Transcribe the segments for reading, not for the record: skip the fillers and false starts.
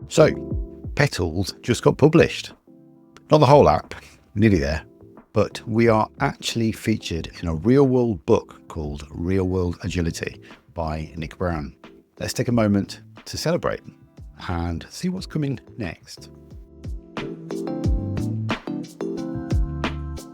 So, Petals just got published. Not the whole app, nearly there, but we are actually featured in a real-world book called Real-World Agility by Nick Brown. Let's take a moment to celebrate and see what's coming next.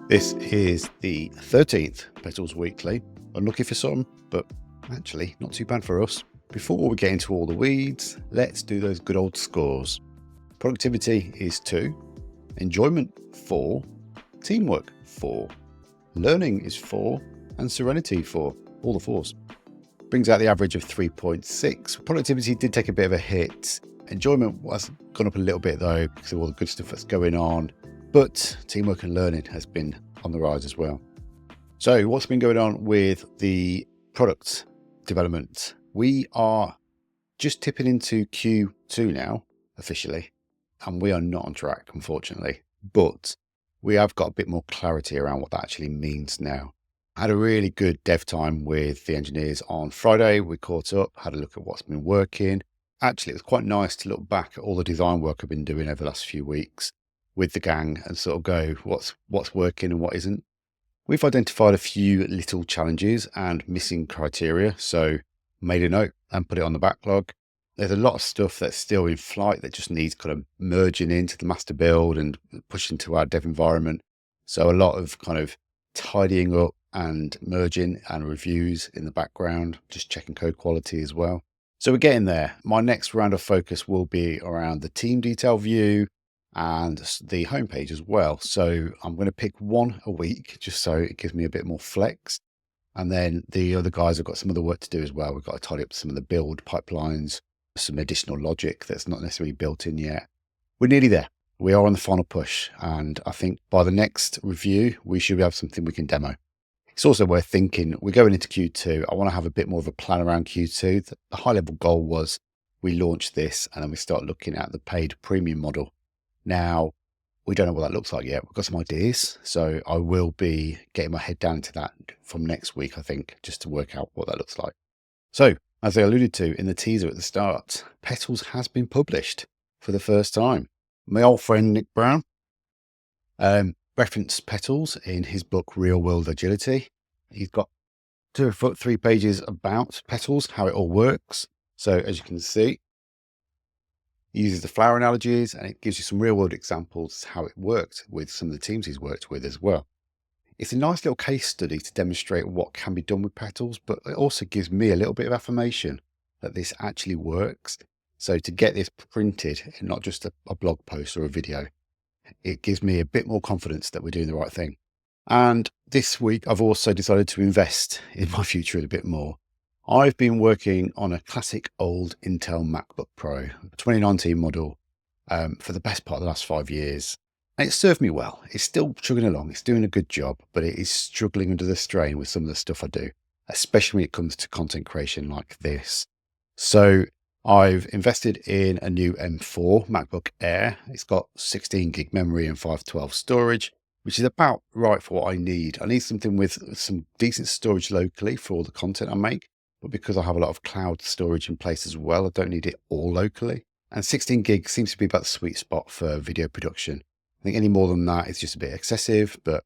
This is the 13th Petals Weekly. Unlucky for some, but actually not too bad for us. Before we get into all the weeds, let's do those good old scores. Productivity is 2, enjoyment 4, teamwork 4, learning is 4, and serenity 4, all the 4s. Brings out the average of 3.6. Productivity did take a bit of a hit. Enjoyment has gone up a little bit though, because of all the good stuff that's going on. But teamwork and learning has been on the rise as well. So what's been going on with the product development? We are just tipping into Q2 now, officially, and we are not on track, unfortunately, but we have got a bit more clarity around what that actually means now. I had a really good dev time with the engineers on Friday. We caught up, had a look at what's been working. Actually, it was quite nice to look back at all the design work I've been doing over the last few weeks with the gang and sort of go, what's working and what isn't. We've identified a few little challenges and missing criteria, so made a note and put it on the backlog. There's a lot of stuff that's still in flight that just needs kind of merging into the master build and pushing to our dev environment. So a lot of kind of tidying up and merging and reviews in the background, just checking code quality as well. So we're getting there. My next round of focus will be around the team detail view and the homepage as well. So I'm going to pick one a week just so it gives me a bit more flex. And then the other guys have got some other work to do as well. We've got to tidy up some of the build pipelines, some additional logic that's not necessarily built in yet. We're nearly there. We are on the final push. And I think by the next review, we should have something we can demo. It's also worth thinking, we're going into Q2. I want to have a bit more of a plan around Q2. The high level goal was we launch this and then we start looking at the paid premium model. Now, we don't know what that looks like yet. We've got some ideas. So I will be getting my head down into that from next week, I think, just to work out what that looks like. So, as I alluded to in the teaser at the start, Petals has been published for the first time. My old friend Nick Brown referenced Petals in his book Real World Agility. He's got 2 or 3 pages about Petals, how it all works. So as you can see, he uses the flower analogies and it gives you some real world examples how it worked with some of the teams he's worked with as well. It's a nice little case study to demonstrate what can be done with Petals, but it also gives me a little bit of affirmation that this actually works. So to get this printed and not just a blog post or a video, it gives me a bit more confidence that we're doing the right thing. And this week, I've also decided to invest in my future a bit more. I've been working on a classic old Intel MacBook Pro, 2019 model, for the best part of the last 5 years. And it served me well. It's still chugging along. It's doing a good job, but it is struggling under the strain with some of the stuff I do, especially when it comes to content creation like this. So I've invested in a new M4 MacBook Air. It's got 16 gig memory and 512 storage, which is about right for what I need. I need something with some decent storage locally for all the content I make. But because I have a lot of cloud storage in place as well, I don't need it all locally. And 16 gig seems to be about the sweet spot for video production. I think any more than that is just a bit excessive, but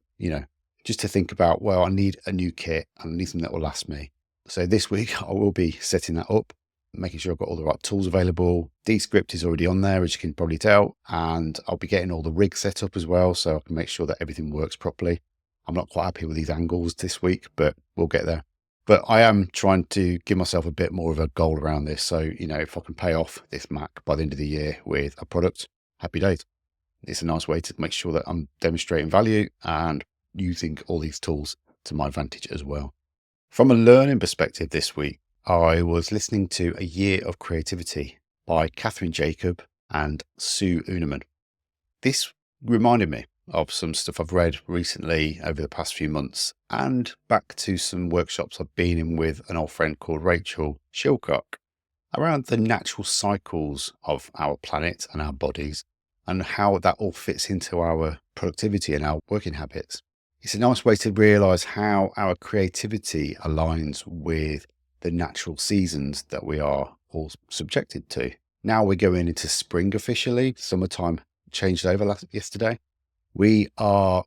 just to think about, well, I need a new kit and I need something that will last me. So this week I will be setting that up, making sure I've got all the right tools available. Descript is already on there, as you can probably tell, and I'll be getting all the rigs set up as well, so I can make sure that everything works properly. I'm not quite happy with these angles this week, but we'll get there. But I am trying to give myself a bit more of a goal around this. So, if I can pay off this Mac by the end of the year with a product, happy days. It's a nice way to make sure that I'm demonstrating value and using all these tools to my advantage as well. From a learning perspective this week, I was listening to A Year of Creativity by Catherine Jacob and Sue Unerman. This reminded me of some stuff I've read recently over the past few months and back to some workshops I've been in with an old friend called Rachel Shilcock around the natural cycles of our planet and our bodies and how that all fits into our productivity and our working habits. It's a nice way to realize how our creativity aligns with the natural seasons that we are all subjected to. now we're going into spring officially. Summertime changed over yesterday. We are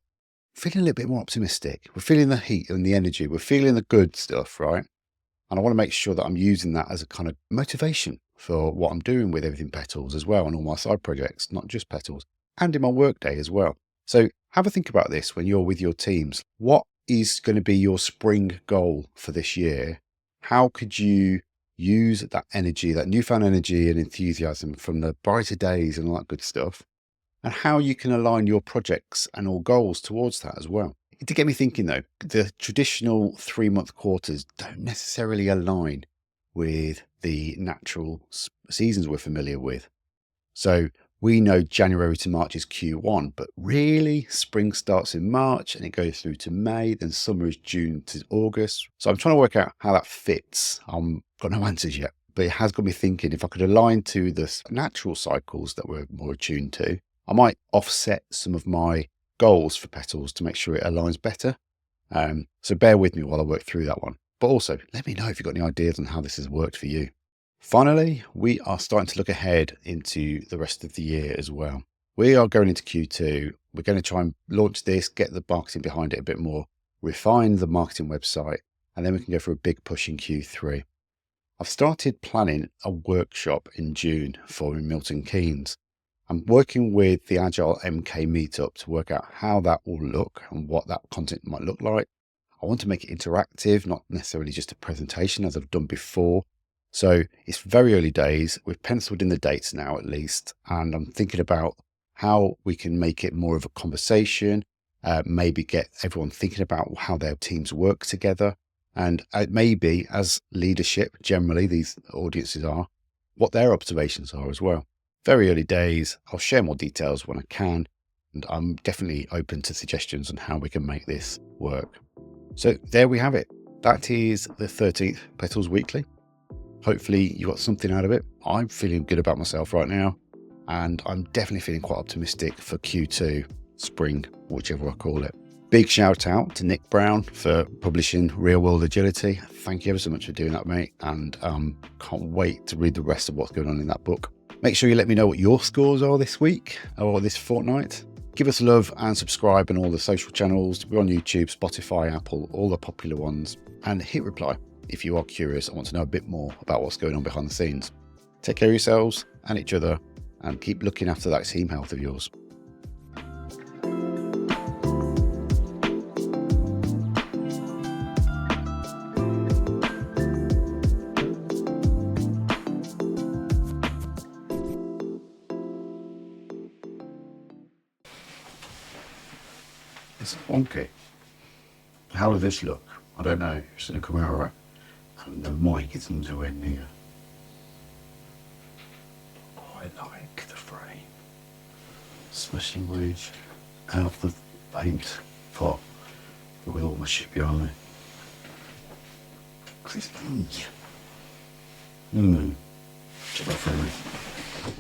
feeling a little bit more optimistic. We're feeling the heat and the energy. We're feeling the good stuff, right? And I want to make sure that I'm using that as a kind of motivation for what I'm doing with everything Petals as well, and all my side projects, not just Petals, and in my workday as well. So have a think about this when you're with your teams. What is going to be your spring goal for this year? How could you use that energy, that newfound energy and enthusiasm from the brighter days and all that good stuff, and how you can align your projects and all goals towards that as well? It did get me thinking though, the traditional 3-month quarters don't necessarily align with the natural seasons we're familiar with. So we know January to March is Q1, but really spring starts in March and it goes through to May, then summer is June to August. So I'm trying to work out how that fits. I've got no answers yet, but it has got me thinking if I could align to the natural cycles that we're more attuned to, I might offset some of my goals for Petals to make sure it aligns better. So bear with me while I work through that one. But also, let me know if you've got any ideas on how this has worked for you. Finally, we are starting to look ahead into the rest of the year as well. We are going into Q2. We're going to try and launch this, get the marketing behind it a bit more, refine the marketing website, and then we can go for a big push in Q3. I've started planning a workshop in June for Milton Keynes. I'm working with the Agile MK meetup to work out how that will look and what that content might look like. I want to make it interactive, not necessarily just a presentation as I've done before. So it's very early days. We've penciled in the dates now at least, and I'm thinking about how we can make it more of a conversation, maybe get everyone thinking about how their teams work together, and maybe as leadership, generally these audiences are, what their observations are as well. Very early days. I'll share more details when I can, and I'm definitely open to suggestions on how we can make this work. So there we have it. That is the 13th Petals Weekly. Hopefully you got something out of it. I'm feeling good about myself right now, and I'm definitely feeling quite optimistic for Q2, spring, whichever I call it. Big shout out to Nick Brown for publishing Real World Agility. Thank you ever so much for doing that, mate, and can't wait to read the rest of what's going on in that book. Make sure you let me know what your scores are this week or this fortnight. Give us love and subscribe on all the social channels. We're on YouTube, Spotify, Apple, all the popular ones, and hit reply if you are curious and want to know a bit more about what's going on behind the scenes. Take care of yourselves and each other, and keep looking after that team health of yours. It's wonky. How will this look? I don't know. It's in a camera and the mic isn't nowhere near. I like the frame, especially with out the paint pot, but with all my shit behind me. Crispy. Check that for me.